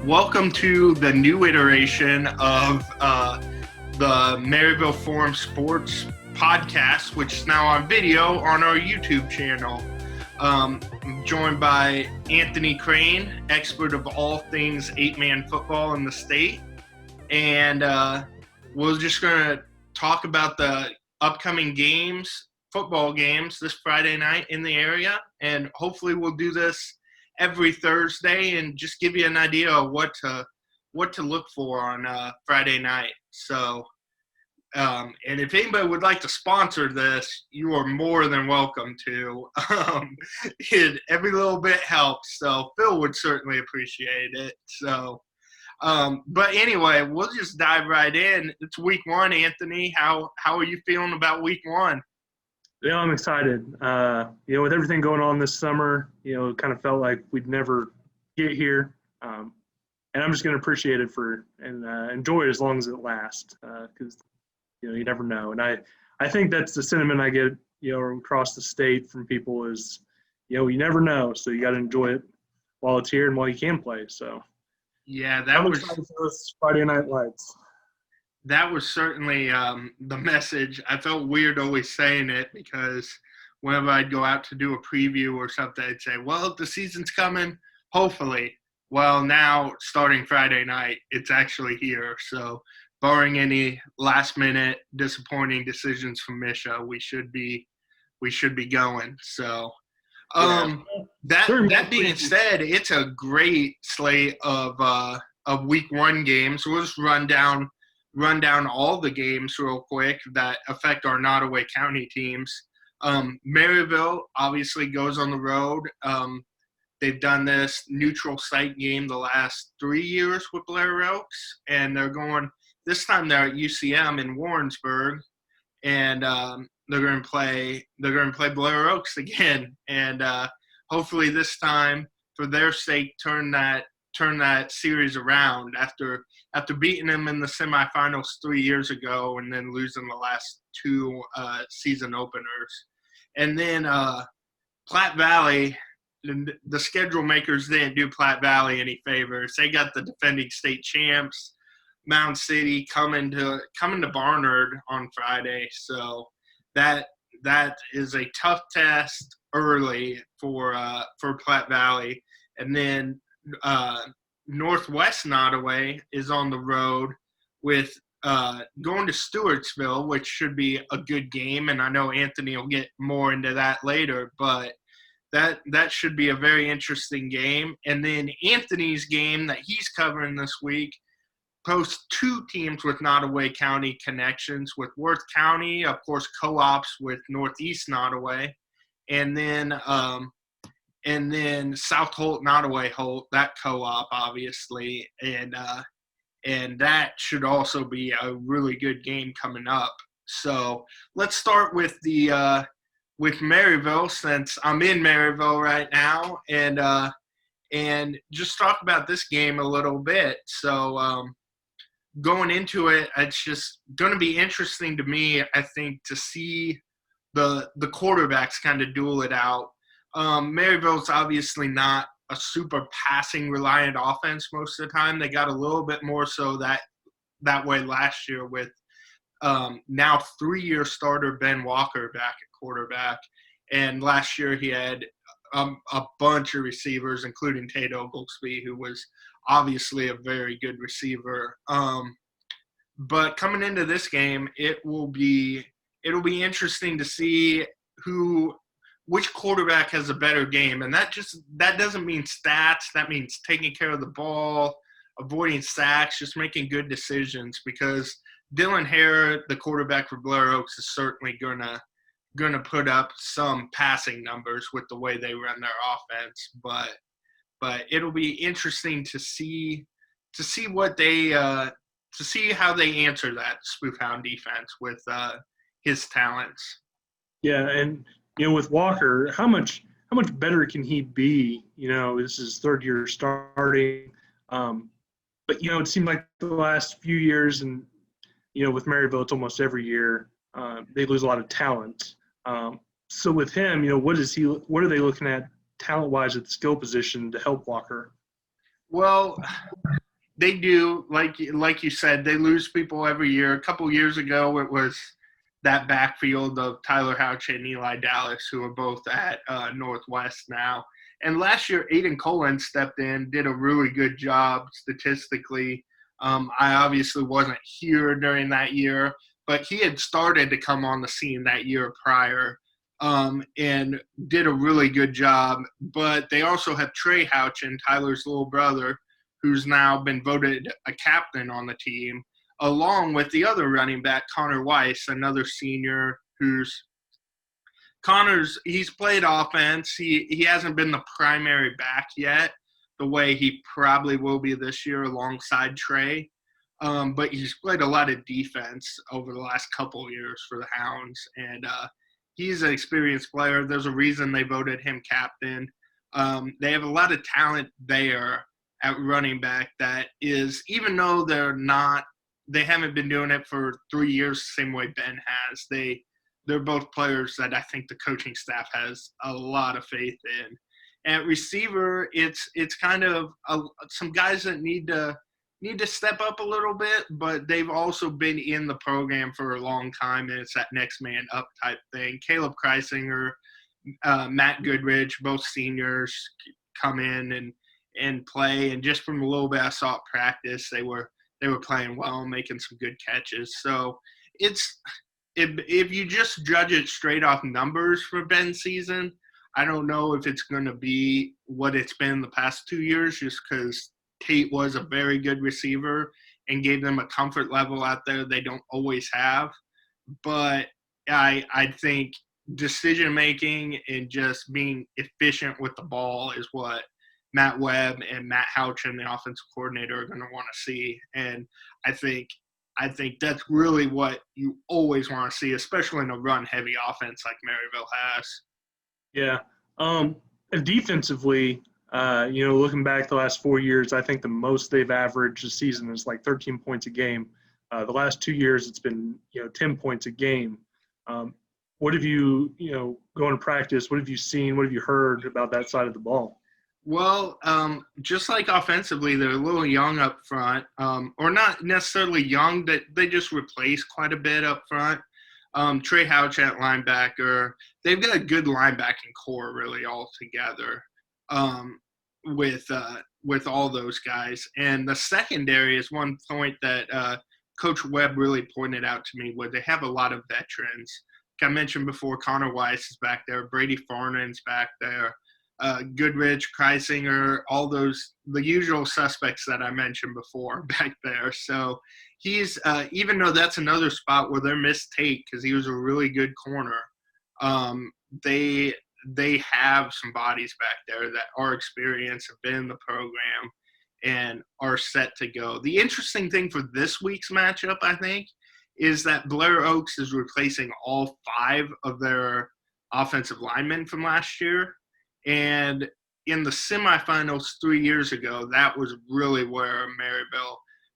welcome to the new iteration of the Maryville Forum Sports podcast, which is now on video on our YouTube channel. I'm joined by Anthony Crane, expert of all things eight-man football in the state. And we're just going to talk about the upcoming games, football games, this Friday night in the area. And hopefully we'll do this every Thursday and just give you an idea of what to look for on Friday night. So, and if anybody would like to sponsor this, you are more than welcome to. Every little bit helps, so Phil would certainly appreciate it. So, but anyway, we'll just dive right in. It's week one, Anthony. How are you feeling about week one? Yeah, I'm excited. With everything going on this summer, it kind of felt like we'd never get here. And I'm just going to appreciate it and enjoy it as long as it lasts, because, you never know. And I think that's the sentiment I get, across the state from people is, you never know. So you got to enjoy it while it's here and while you can play. So yeah, I'm excited for this Friday Night Lights. That was certainly the message. I felt weird always saying it because whenever I'd go out to do a preview or something, I'd say, well, the season's coming, hopefully. Well, now, starting Friday night, it's actually here. So barring any last-minute disappointing decisions from Misha, we should be going. So that being said, it's a great slate of week one games. We'll just run down all the games real quick that affect our Nottoway County teams. Maryville obviously goes on the road. They've done this neutral site game the last 3 years with Blair Oaks, and this time they're at UCM in Warrensburg, and they're going to play Blair Oaks again, and hopefully this time, for their sake, turn that series around after beating them in the semifinals 3 years ago and then losing the last two season openers. And then Platte Valley, the schedule makers didn't do Platte Valley any favors. They got the defending state champs, Mound City, coming to Barnard on Friday. So that is a tough test early for Platte Valley. And then Northwest Nottoway is on the road with going to Stewartsville, which should be a good game, and I know Anthony will get more into that later, but that should be a very interesting game. And then Anthony's game that he's covering this week posts two teams with Nottoway County connections, with Worth County, of course, co-ops with Northeast Nottoway, and then South Holt, Nottoway Holt, that co-op, obviously, and that should also be a really good game coming up. So let's start with with Maryville, since I'm in Maryville right now, and just talk about this game a little bit. So going into it, it's just going to be interesting to me, I think, to see the quarterbacks kind of duel it out. Maryville's obviously not a super passing reliant offense most of the time. They got a little bit more so that way last year with now 3-year starter Ben Walker back at quarterback. And last year he had a bunch of receivers, including Tate Oglesby, who was obviously a very good receiver. But coming into this game, it'll be interesting to see which quarterback has a better game. And that doesn't mean stats. That means taking care of the ball, avoiding sacks, just making good decisions, because Dylan Hare, the quarterback for Blair Oaks, is certainly gonna put up some passing numbers with the way they run their offense. But it'll be interesting to see what they to see how they answer that Spoofhound defense with his talents. Yeah, and with Walker, how much better can he be? This is third year starting, but it seemed like the last few years, and with Maryville, it's almost every year they lose a lot of talent. So with him, what are they looking at talent-wise at the skill position to help Walker? Well, they do, like you said, they lose people every year. A couple years ago, it was that backfield of Tyler Houch and Eli Dallas, who are both at Northwest now. And last year, Aiden Cullen stepped in, did a really good job statistically. I obviously wasn't here during that year, but he had started to come on the scene that year prior, and did a really good job. But they also have Trey Houch, Tyler's little brother, who's now been voted a captain on the team, along with the other running back, Connor Weiss, another senior he's played offense. He hasn't been the primary back yet, the way he probably will be this year alongside Trey. But he's played a lot of defense over the last couple of years for the Hounds, and he's an experienced player. There's a reason they voted him captain. They have a lot of talent there at running back that is, even though they haven't been doing it for 3 years the same way Ben has, they're both players that I think the coaching staff has a lot of faith in. And at receiver, it's kind of some guys that need to step up a little bit, but they've also been in the program for a long time, and it's that next man up type thing. Caleb Kreisinger, Matt Goodrich, both seniors, come in and play, and just from a little bit I saw at practice, they were playing well, making some good catches. So it's if you just judge it straight off numbers for Ben's season, I don't know if it's going to be what it's been the past 2 years, just because Tate was a very good receiver and gave them a comfort level out there they don't always have. But I think decision making and just being efficient with the ball is what Matt Webb and Matt Houchin, the offensive coordinator, are going to want to see. And I think that's really what you always want to see, especially in a run-heavy offense like Maryville has. Yeah. And defensively, looking back the last 4 years, I think the most they've averaged a season is like 13 points a game. The last 2 years, it's been 10 points a game. What have you going to practice? What have you seen? What have you heard about that side of the ball? Well, just like offensively, they're a little young up front, or not necessarily young. That they just replace quite a bit up front. Trey Houch at linebacker. They've got a good linebacking core really all together, with all those guys. And the secondary is one point that Coach Webb really pointed out to me, where they have a lot of veterans. Like I mentioned before, Connor Weiss is back there. Brady Farnan's back there. Goodrich, Kreisinger, all those, the usual suspects that I mentioned before back there. So he's, even though that's another spot where they're missed Tate because he was a really good corner, they have some bodies back there that are experienced, have been in the program, and are set to go. The interesting thing for this week's matchup, I think, is that Blair Oaks is replacing all 5 of their offensive linemen from last year. And in the semifinals 3 years ago, that was really where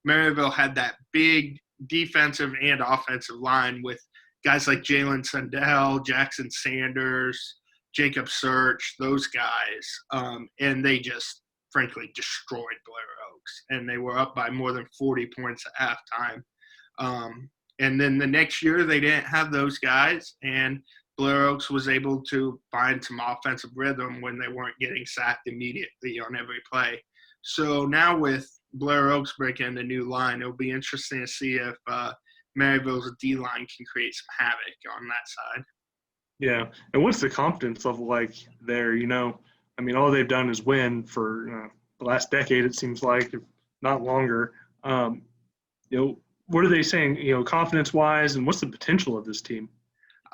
Maryville had that big defensive and offensive line with guys like Jalen Sundell, Jackson Sanders, Jacob Search, those guys. And they just, frankly, destroyed Blair Oaks. And they were up by more than 40 points at halftime. And then the next year, they didn't have those guys. And Blair Oaks was able to find some offensive rhythm when they weren't getting sacked immediately on every play. So now with Blair Oaks breaking the new line, it'll be interesting to see if Maryville's D-line can create some havoc on that side. Yeah. And what's the confidence level like there? All they've done is win for the last decade, it seems like, if not longer. What are they saying, confidence-wise, and what's the potential of this team?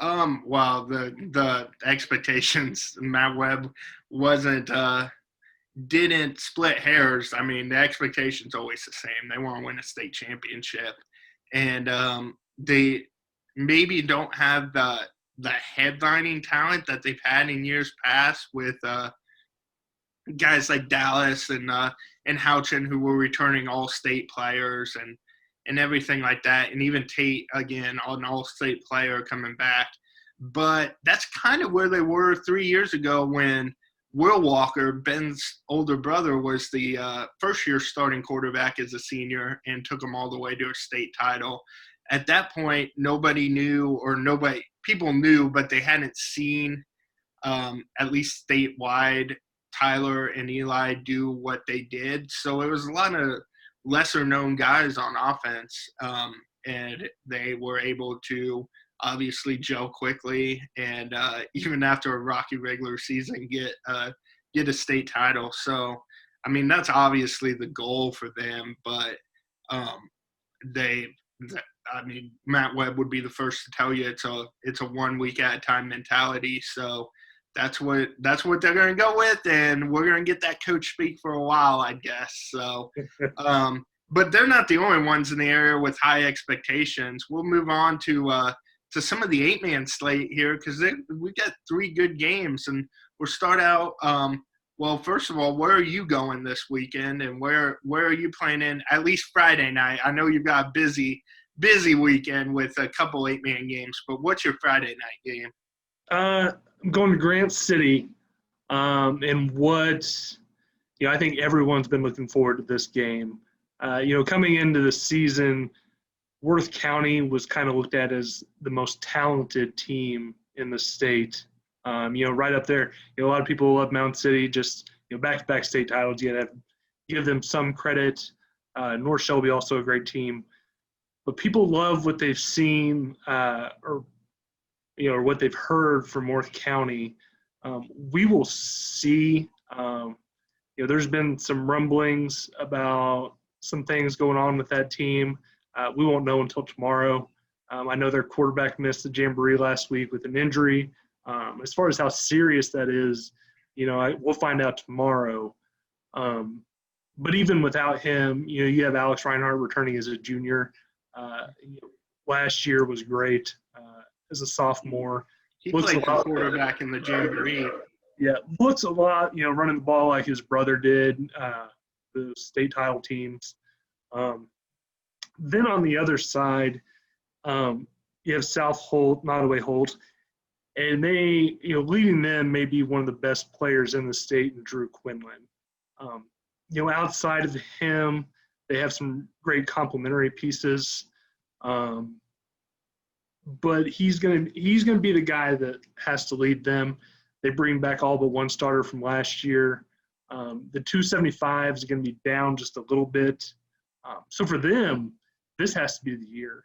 Well, the expectations, Matt Webb didn't split hairs. I mean, the expectation's always the same. They want to win a state championship. And they maybe don't have the headlining talent that they've had in years past with guys like Dallas and Houchin, who were returning all-state players and everything like that, and even Tate, again, an all-state player coming back. But that's kind of where they were 3 years ago when Will Walker, Ben's older brother, was the first-year starting quarterback as a senior and took them all the way to a state title. At that point, nobody knew, or people knew, but they hadn't seen, at least statewide, Tyler and Eli do what they did. So it was a lot of lesser-known guys on offense, and they were able to obviously gel quickly, and even after a rocky regular season, get a state title. So, I mean, that's obviously the goal for them. But Matt Webb would be the first to tell you it's a 1 week at a time mentality. So that's what they're going to go with, and we're going to get that coach speak for a while, I guess. So. But they're not the only ones in the area with high expectations. We'll move on to some of the 8-man slate here, because we got 3 good games, and we'll start out. Well, first of all, where are you going this weekend, and where are you playing in at least Friday night? I know you've got a busy weekend with a couple 8-man games, but what's your Friday night game? I'm going to Grant City, and I think everyone's been looking forward to this game. Coming into the season, Worth County was kind of looked at as the most talented team in the state. Right up there. A lot of people love Mound City, just back-to-back state titles. You got to give them some credit. North Shelby also a great team, but people love what they've seen or what they've heard from Worth County. We will see. There's been some rumblings about some things going on with that team. We won't know until tomorrow. I know their quarterback missed the Jamboree last week with an injury. As far as how serious that is, we'll find out tomorrow. But even without him, you have Alex Reinhardt returning as a junior. Last year was great as a sophomore. He played the quarterback in the Jamboree. Yeah, looks a lot, running the ball like his brother did, the state title teams. Then on the other side, you have South Holt, Nottoway Holt, and they, leading them may be one of the best players in the state in Drew Quinlan. Outside of him, they have some great complementary pieces. But he's gonna be the guy that has to lead them. They bring back all but one starter from last year. The 275 is going to be down just a little bit. So for them, this has to be the year.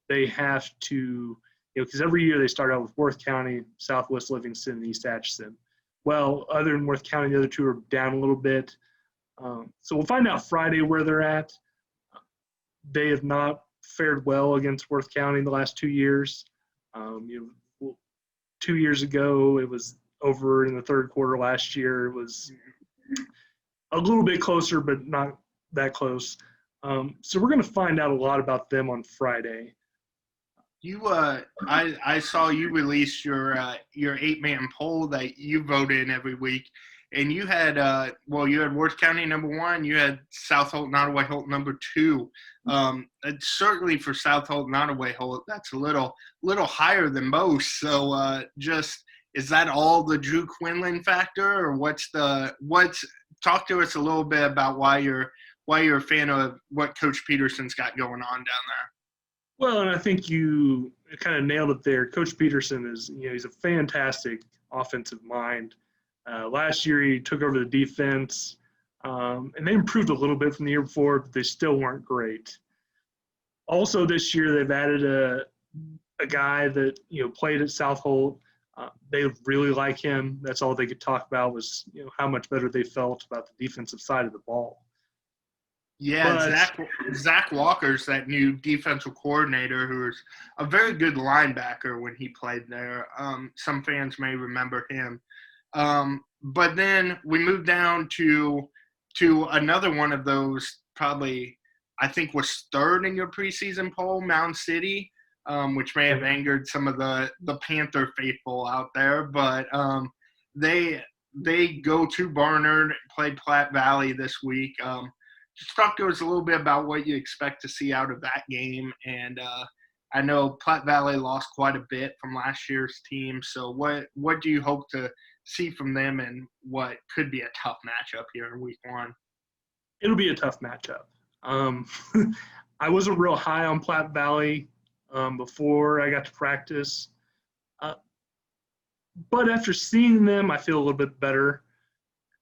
They have to, because every year they start out with Worth County, Southwest Livingston, and East Atchison. Well, other than Worth County, the other two are down a little bit. So we'll find out Friday where they're at. They have not fared well against Worth County in the last 2 years. 2 years ago, it was over in the third quarter. Last year, it was a little bit closer, but not that close. So we're going to find out a lot about them on Friday. I saw you release your 8-man poll that you vote in every week, and you had you had Worth County number 1, you had South Holt, Nottoway Holt number 2. Certainly for South Holt, Nottoway Holt, that's a little higher than most. So is that all the Drew Quinlan factor, or talk to us a little bit about why you're a fan of what Coach Peterson's got going on down there? Well, and I think you kind of nailed it there. Coach Peterson is, he's a fantastic offensive mind. Last year he took over the defense, and they improved a little bit from the year before, but they still weren't great. Also this year they've added a guy that, played at South Holt. They really like him. That's all they could talk about was, how much better they felt about the defensive side of the ball. Yeah, Zach Walker's that new defensive coordinator, who's a very good linebacker when he played there. Some fans may remember him. But then we moved down to another one of those, probably I think was third in your preseason poll, Mound City, which may have angered some of the Panther faithful out there. But they go to Barnard, played Platte Valley this week. Just talk to us a little bit about what you expect to see out of that game. And I know Platte Valley lost quite a bit from last year's team. So what do you hope to see from them, and what could be a tough matchup here in week one? It'll be a tough matchup. Um, I wasn't real high on Platte Valley before I got to practice. Uh, but after seeing them, I feel a little bit better.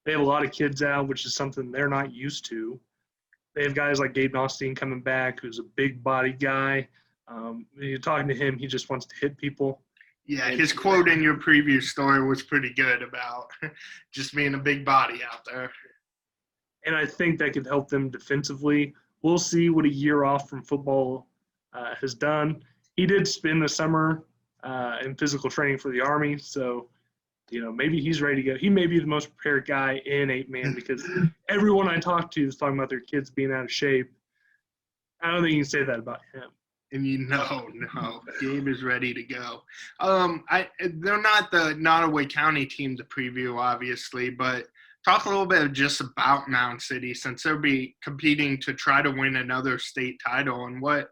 They have a lot of kids out, which is something they're not used to. They have guys like Gabe Nostine coming back, who's a big body guy. When you're talking to him, he just wants to hit people. Yeah, his quote in your preview story was pretty good about just being a big body out there. And I think that could help them defensively. We'll see what a year off from football has done. He did spend the summer in physical training for the Army, so maybe he's ready to go. He may be the most prepared guy in 8-man because everyone I talked to is talking about their kids being out of shape. I don't think you can say that about him. And no, Gabe is ready to go. They're not the Nottoway County team to preview, obviously, but talk a little bit just about Mound City, since they'll be competing to try to win another state title, and what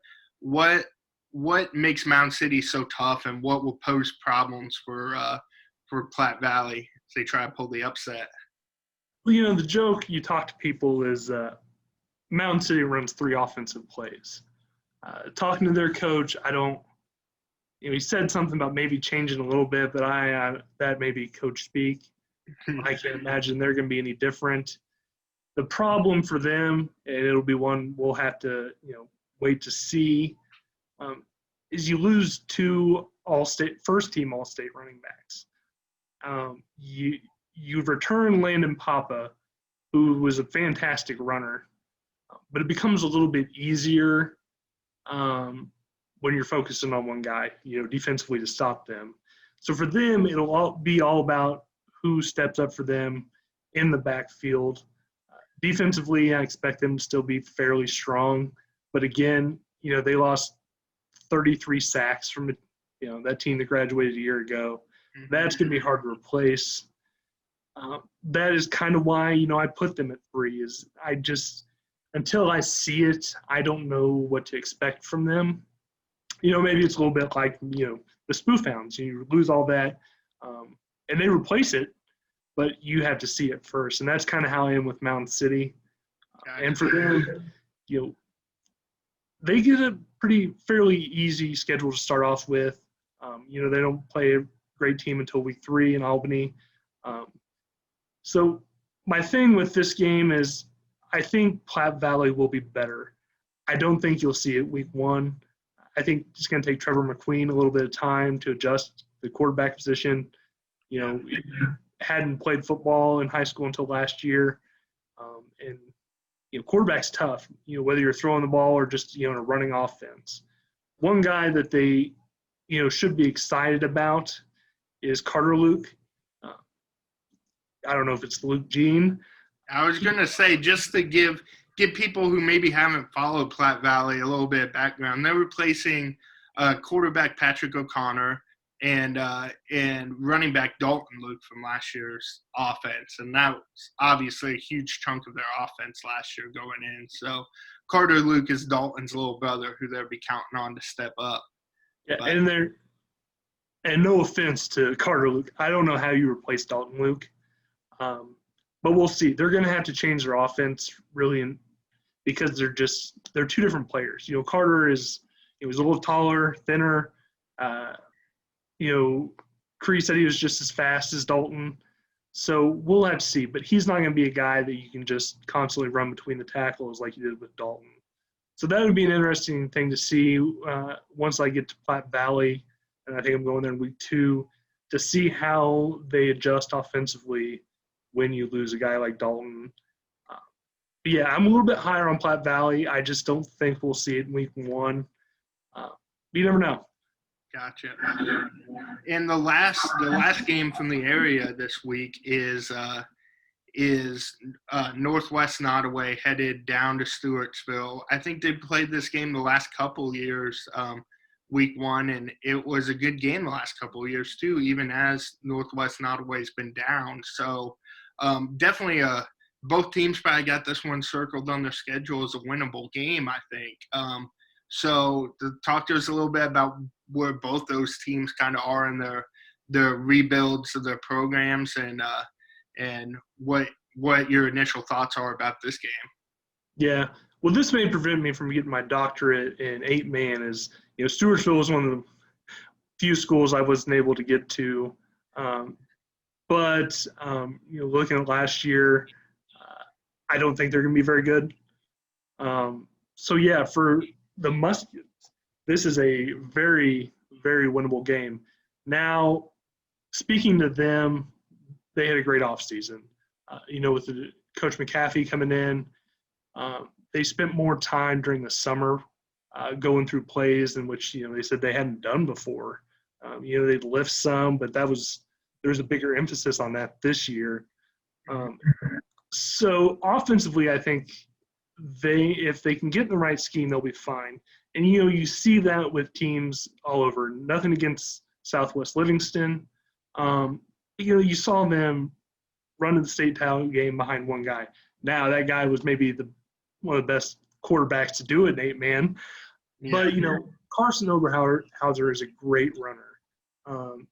makes Mound City so tough, and what will pose problems for Platte Valley if they try to pull the upset. Well, the joke you talk to people is Mound City runs 3 offensive plays. Talking to their coach, he said something about maybe changing a little bit, but that may be coach speak. I can't imagine they're going to be any different. The problem for them, and it'll be one we'll have to, wait to see, is you lose 2 first-team All-State running backs. You return Landon Papa, who was a fantastic runner, but it becomes a little bit easier when you're focusing on one guy, defensively to stop them. So for them, it'll be all about who steps up for them in the backfield. Defensively, I expect them to still be fairly strong. But again, they lost 33 sacks from that team that graduated a year ago. That's going to be hard to replace. That is kind of why, I put them at 3 is until I see it, I don't know what to expect from them. Maybe it's a little bit like, the Spoof Hounds. You lose all that, and they replace it, but you have to see it first. And that's kind of how I am with Mound City. And for them, they get a fairly easy schedule to start off with. They don't play a great team until week 3 in Albany. So my thing with this game is I think Platte Valley will be better. I don't think you'll see it week 1. I think it's going to take Trevor McQueen a little bit of time to adjust the quarterback position. He hadn't played football in high school until last year. And quarterback's tough, whether you're throwing the ball or just, in a running offense. One guy that they, should be excited about is Carter Luke. I don't know if it's Luke Jean. I was going to say, just to give people who maybe haven't followed Platte Valley a little bit of background, they're replacing quarterback Patrick O'Connor and running back Dalton Luke from last year's offense. And that was obviously a huge chunk of their offense last year going in. So Carter Luke is Dalton's little brother who they'll be counting on to step up. Yeah, and no offense to Carter Luke, I don't know how you replace Dalton Luke. But we'll see. They're going to have to change their offense really because they're 2 different players. Carter was a little taller, thinner. Cree said he was just as fast as Dalton. So we'll have to see. But he's not going to be a guy that you can just constantly run between the tackles like you did with Dalton. So that would be an interesting thing to see once I get to Platte Valley, and I think I'm going there in week 2, to see how they adjust offensively when you lose a guy like Dalton. But yeah, I'm a little bit higher on Platte Valley. I just don't think we'll see it in week 1. But you never know. Gotcha. And the last game from the area this week is Northwest Nottoway headed down to Stewartsville. I think they played this game the last couple years, week 1, and it was a good game the last couple of years too, even as Northwest Nottoway's been down. So definitely both teams probably got this one circled on their schedule as a winnable game, I think. So talk to us a little bit about where both those teams kind of are in their rebuilds of their programs, and what your initial thoughts are about this game. Yeah. Well, this may prevent me from getting my doctorate in 8-man. Stewartsville was one of the few schools I wasn't able to get to. But looking at last year, I don't think they're going to be very good. So yeah, for the Muskets, this is a very, very winnable game. Now, speaking to them, they had a great offseason. With Coach McAfee coming in, they spent more time during the summer going through plays in which they said they hadn't done before. They'd lift some, but there was a bigger emphasis on that this year. So offensively, I think if they can get in the right scheme, they'll be fine. And you see that with teams all over. Nothing against Southwest Livingston. You saw them run to the state title game behind one guy. Now that guy was maybe one of the best quarterbacks to do it in 8-man. Yeah. But Carson Oberhauser is a great runner.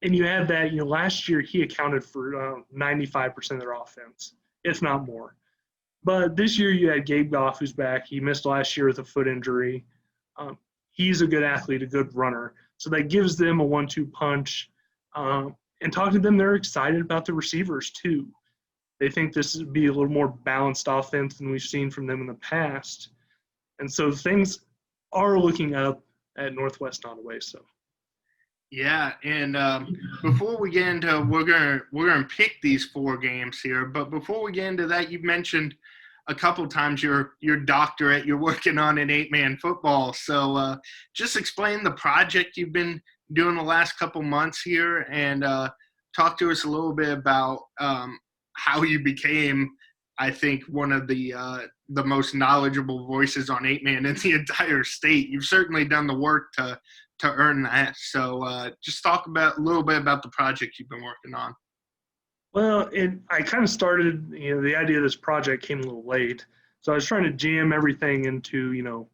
And you add that, last year he accounted for 95% of their offense, if not more. But this year you had Gabe Goff, who's back. He missed last year with a foot injury. He's a good athlete, a good runner. So that gives them a 1-2 punch. And talking to them, they're excited about the receivers too. They think this would be a little more balanced offense than we've seen from them in the past. And so things are looking up at Northwest Nottoway. So. Yeah, and before we get into, we're gonna pick these 4 games here. But before we get into that, you've mentioned a couple times your doctorate you're working on in 8-man football. So just explain the project you've been doing the last couple months here, and talk to us a little bit about how you became, I think, one of the most knowledgeable voices on 8-man in the entire state. You've certainly done the work to earn that. So just talk a little bit about the project you've been working on. Well, I kind of started, the idea of this project came a little late. So I was trying to jam everything into,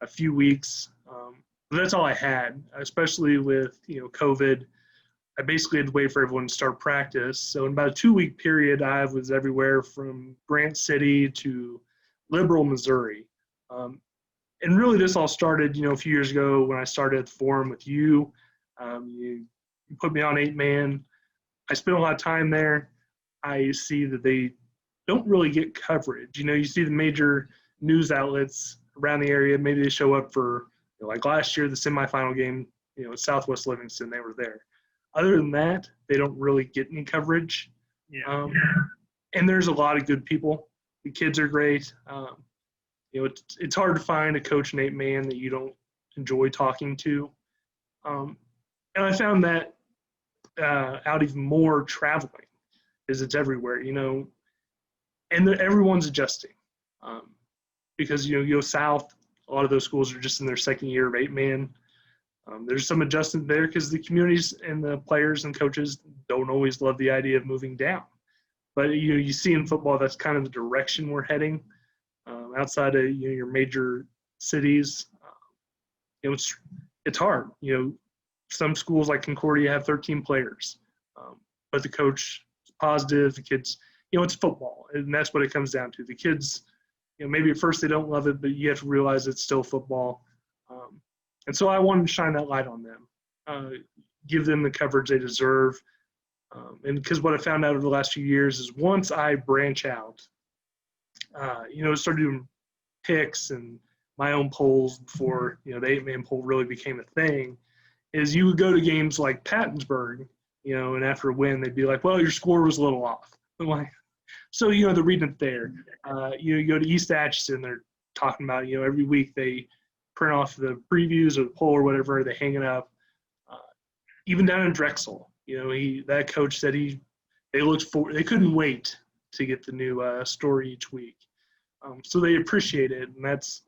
a few weeks. But that's all I had, especially with, COVID. I basically had to wait for everyone to start practice. So in about a 2-week period, I was everywhere from Grant City to Liberal, Missouri. And really this all started, a few years ago when I started at the Forum with you. You put me on 8-man. I spent a lot of time there. I see that they don't really get coverage. You see the major news outlets around the area. Maybe they show up for, like last year, the semifinal game, Southwest Livingston, they were there. Other than that, they don't really get any coverage. Yeah. And there's a lot of good people. The kids are great. It's hard to find a coach in 8-man that you don't enjoy talking to. And I found that out even more traveling, is it's everywhere, and everyone's adjusting. Because, you go south, a lot of those schools are just in their second year of 8-man. There's some adjustment there because the communities and the players and coaches don't always love the idea of moving down. But, you see in football, that's kind of the direction we're heading. Outside of your major cities, it's hard. Some schools like Concordia have 13 players, but the coach is positive. The kids, it's football, and that's what it comes down to. The kids, maybe at first they don't love it, but you have to realize it's still football. And so I wanted to shine that light on them, give them the coverage they deserve. And because what I found out over the last few years is once I branch out, started doing picks and my own polls before, the 8-man poll really became a thing, is you would go to games like Pattonsburg, and after a win, they'd be like, well, your score was a little off. I'm like, so, they're reading it there. You go to East Atchison, they're talking about, every week they print off the previews or the poll or whatever, they hang it up. Even down in Drexel, that coach said they couldn't wait to get the new story each week. So they appreciate it. And that's,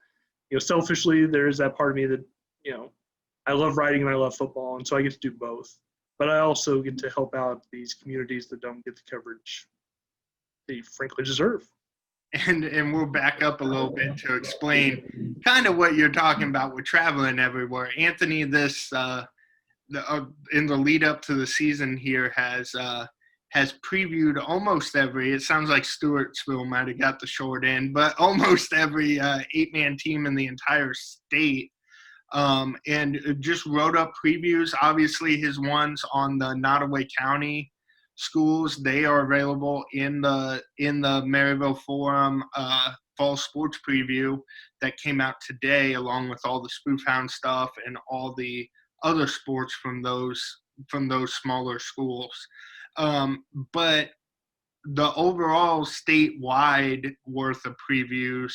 selfishly, there is that part of me that, I love writing and I love football. And so I get to do both. But I also get to help out these communities that don't get the coverage they frankly deserve. and we'll back up a little bit to explain kind of what you're talking about with traveling everywhere. Anthony, in the lead up to the season here has previewed almost every. It sounds like Stewartsville might have got the short end, but almost every 8-man team in the entire state. And just wrote up previews. Obviously, his ones on the Nottoway County schools, they are available in the Maryville Forum fall sports preview that came out today, along with all the Spoof Hound stuff and all the other sports from those smaller schools. But the overall statewide worth of previews,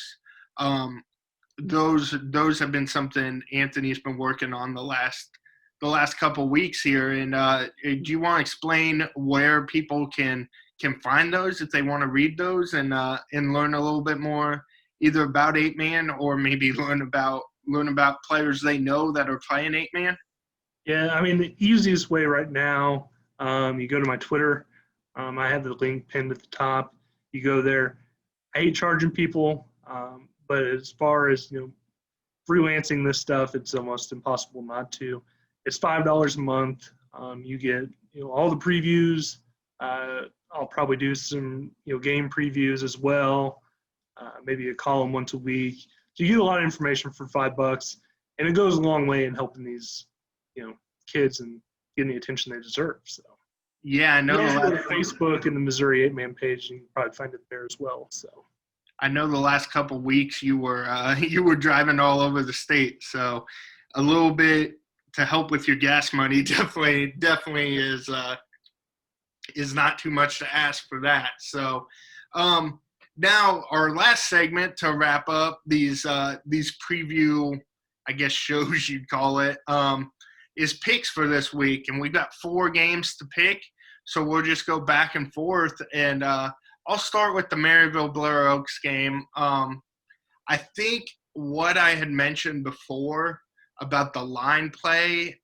those have been something Anthony's been working on the last couple weeks here. And do you want to explain where people can find those if they want to read those and learn a little bit more either about 8-man or maybe learn about players they know that are playing 8-man? Yeah, I mean, the easiest way right now, you go to my Twitter. I have the link pinned at the top. You go there. I hate charging people, but as far as, freelancing this stuff, it's almost impossible not to. It's $5 a month. You get, all the previews. I'll probably do some, game previews as well. Maybe a column once a week. So you get a lot of information for $5, and it goes a long way in helping these, kids and getting the attention they deserve. So yeah, I know. Go to Facebook and the Missouri 8-man page, and you can probably find it there as well. So I know the last couple of weeks you were driving all over the state, so a little bit to help with your gas money definitely is not too much to ask for that. So now our last segment to wrap up these preview, I guess, shows you'd call it, is picks for this week, and we've got 4 games to pick, so we'll just go back and forth. And I'll start with the Maryville Blair Oaks game. I think what I had mentioned before about the line play,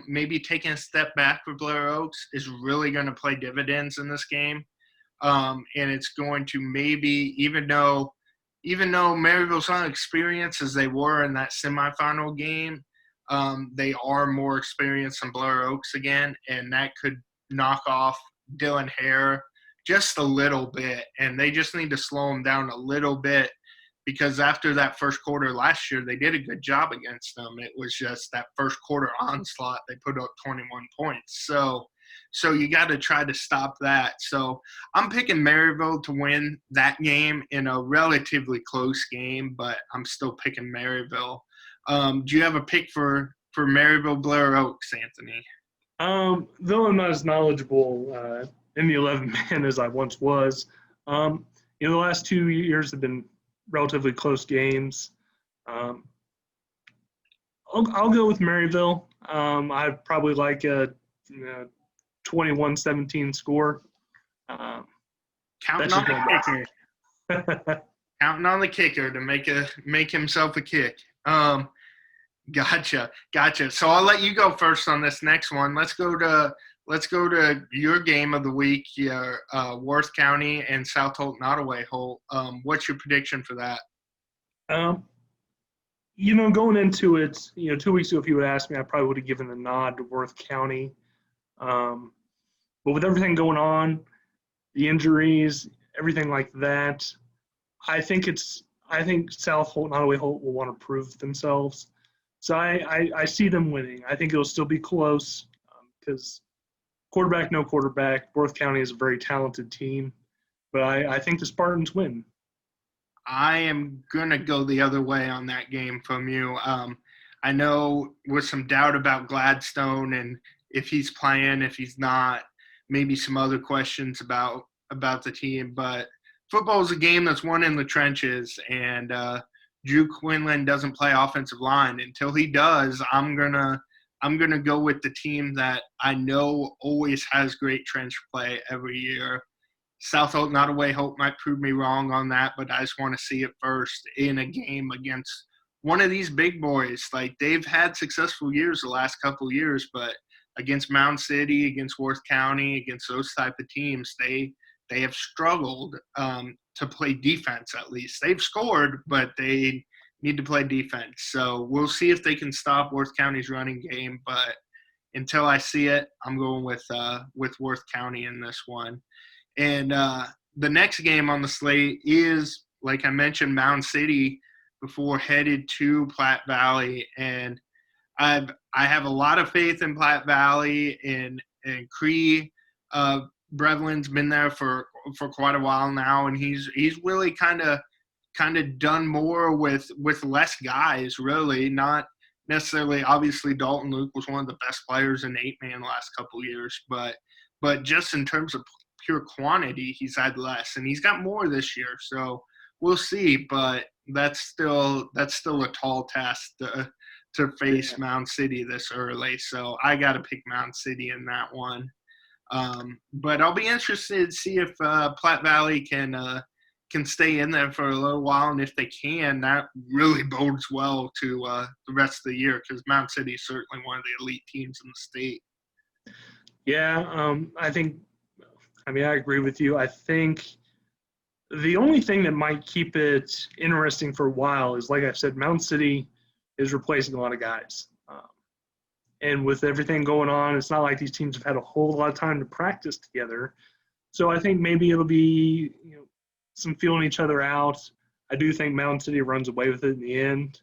maybe taking a step back for Blair Oaks, is really going to play dividends in this game. And it's going to maybe, even though Maryville's not experienced as they were in that semifinal game, they are more experienced than Blair Oaks again, and that could knock off Dylan Hare just a little bit, and they just need to slow him down a little bit, because after that first quarter last year, they did a good job against them. It was just that first quarter onslaught, they put up 21 points. So you got to try to stop that. So I'm picking Maryville to win that game in a relatively close game, but I'm still picking Maryville. Do you have a pick for Maryville Blair Oaks, Anthony? Though I'm not as knowledgeable in the 11-man as I once was, the last 2 years have been relatively close games. I'll go with Maryville. I'd probably like a 21-17 score. Counting on the kicker. Counting on the kicker to make himself a kick. Gotcha. So I'll let you go first on this next one. Let's go to your game of the week, Worth County and South Holt Nottoway Holt. What's your prediction for that? Going into it, 2 weeks ago, if you would ask me, I probably would have given the nod to Worth County. But with everything going on, the injuries, everything like that, I think South Holt Nottoway Holt will want to prove themselves. So I see them winning. I think it'll still be close because quarterback, no quarterback. Worth County is a very talented team. But I think the Spartans win. I am going to go the other way on that game from you. I know with some doubt about Gladstone and if he's playing, if he's not, maybe some other questions about the team. But football is a game that's won in the trenches, and Drew Quinlan doesn't play offensive line. Until he does, I'm gonna go with the team that I know always has great trench play every year. South Holt Nottoway Hope might prove me wrong on that, but I just want to see it first in a game against one of these big boys. Like, they've had successful years the last couple of years, but against Mound City, against Worth County, against those type of teams, they they have struggled to play defense. At least they've scored, but they need to play defense. So we'll see if they can stop Worth County's running game. But until I see it, I'm going with Worth County in this one. And the next game on the slate is, like I mentioned, Mound City before headed to Platte Valley. And I have a lot of faith in Platte Valley, and Cree Brevlin's been there for quite a while now, and he's really kind of done more with less guys, really. Not necessarily, obviously Dalton Luke was one of the best players in 8-man the last couple of years, but just in terms of pure quantity, he's had less, and he's got more this year. So we'll see, but that's still a tall task to face Mound City this early. So I got to pick Mound City in that one. But I'll be interested to see if Platte Valley can stay in there for a little while, and if they can, that really bodes well to the rest of the year, because Mound City is certainly one of the elite teams in the state. Yeah, I agree with you. I think the only thing that might keep it interesting for a while is, like I said, Mound City is replacing a lot of guys. And with everything going on, it's not like these teams have had a whole lot of time to practice together. So I think maybe it'll be, some feeling each other out. I do think Mound City runs away with it in the end.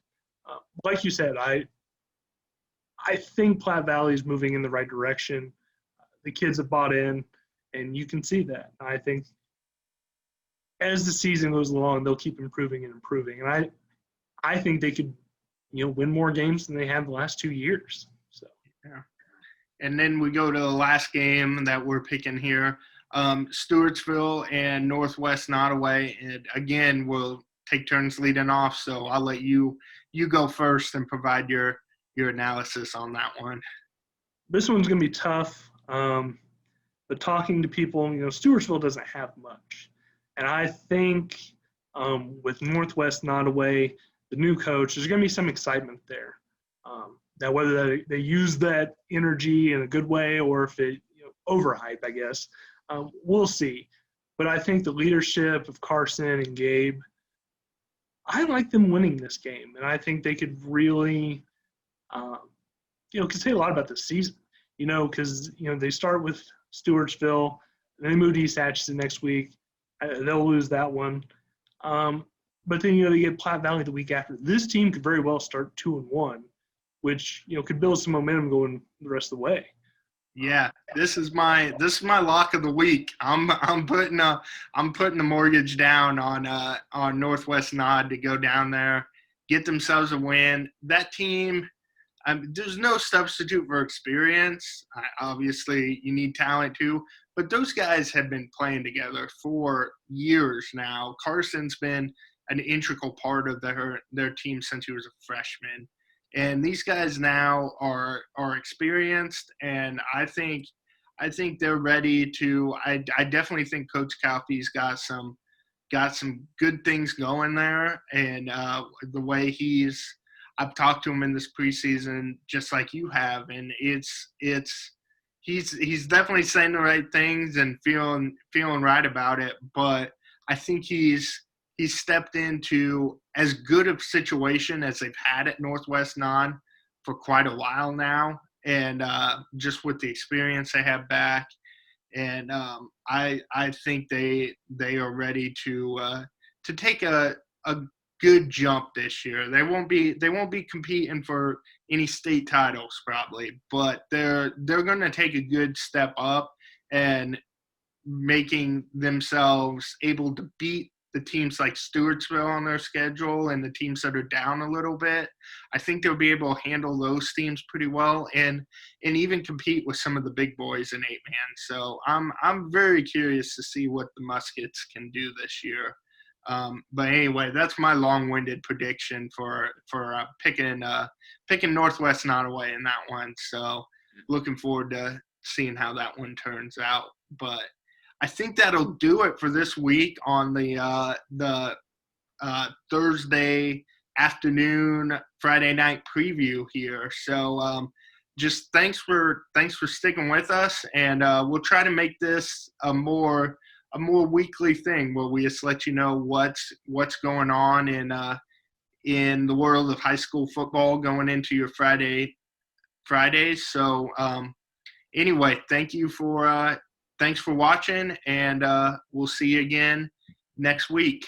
Like you said, I think Platte Valley is moving in the right direction. The kids have bought in, and you can see that. I think as the season goes along, they'll keep improving and improving. And I think they could, win more games than they have the last 2 years. So yeah. And then we go to the last game that we're picking here. Stewartsville and Northwest Nottoway, and again we'll take turns leading off, so I'll let you go first and provide your analysis on that one. This one's going to be tough, but talking to people, Stewartsville doesn't have much, and I think with Northwest Nottoway, the new coach, there's going to be some excitement there. Now whether they use that energy in a good way or if it overhype, I guess. We'll see. But I think the leadership of Carson and Gabe, I like them winning this game. And I think they could really, could say a lot about this season, because, they start with Stewartsville, and they move to East Atchison next week. They'll lose that one. But then, they get Platte Valley the week after. This team could very well start 2-1, which, could build some momentum going the rest of the way. Yeah, this is my lock of the week. I'm putting the mortgage down on Northwest Nod to go down there, get themselves a win. That team, there's no substitute for experience. Obviously, you need talent too, but those guys have been playing together for years now. Carson's been an integral part of their team since he was a freshman. And these guys now are experienced, and I think they're ready to. I definitely think Coach Calfee's got some good things going there, and the way I've talked to him in this preseason, just like you have, and he's definitely saying the right things and feeling right about it. But I think he's stepped into as good a situation as they've had at Northwest Non for quite a while now, and just with the experience they have back, and I think they are ready to take a good jump this year. They won't be competing for any state titles probably, but they're going to take a good step up and making themselves able to beat the teams like Stewartsville on their schedule and the teams that are down a little bit. I think they'll be able to handle those teams pretty well and even compete with some of the big boys in 8-man. So I'm very curious to see what the Muskets can do this year. But anyway, that's my long-winded prediction for picking Northwest Nottoway in that one. So looking forward to seeing how that one turns out. But I think that'll do it for this week on the Thursday afternoon, Friday night preview here. So just thanks for sticking with us, and we'll try to make this a more a more weekly thing where we just let you know what's going on in the world of high school football going into your Fridays. So anyway, thanks for watching, and we'll see you again next week.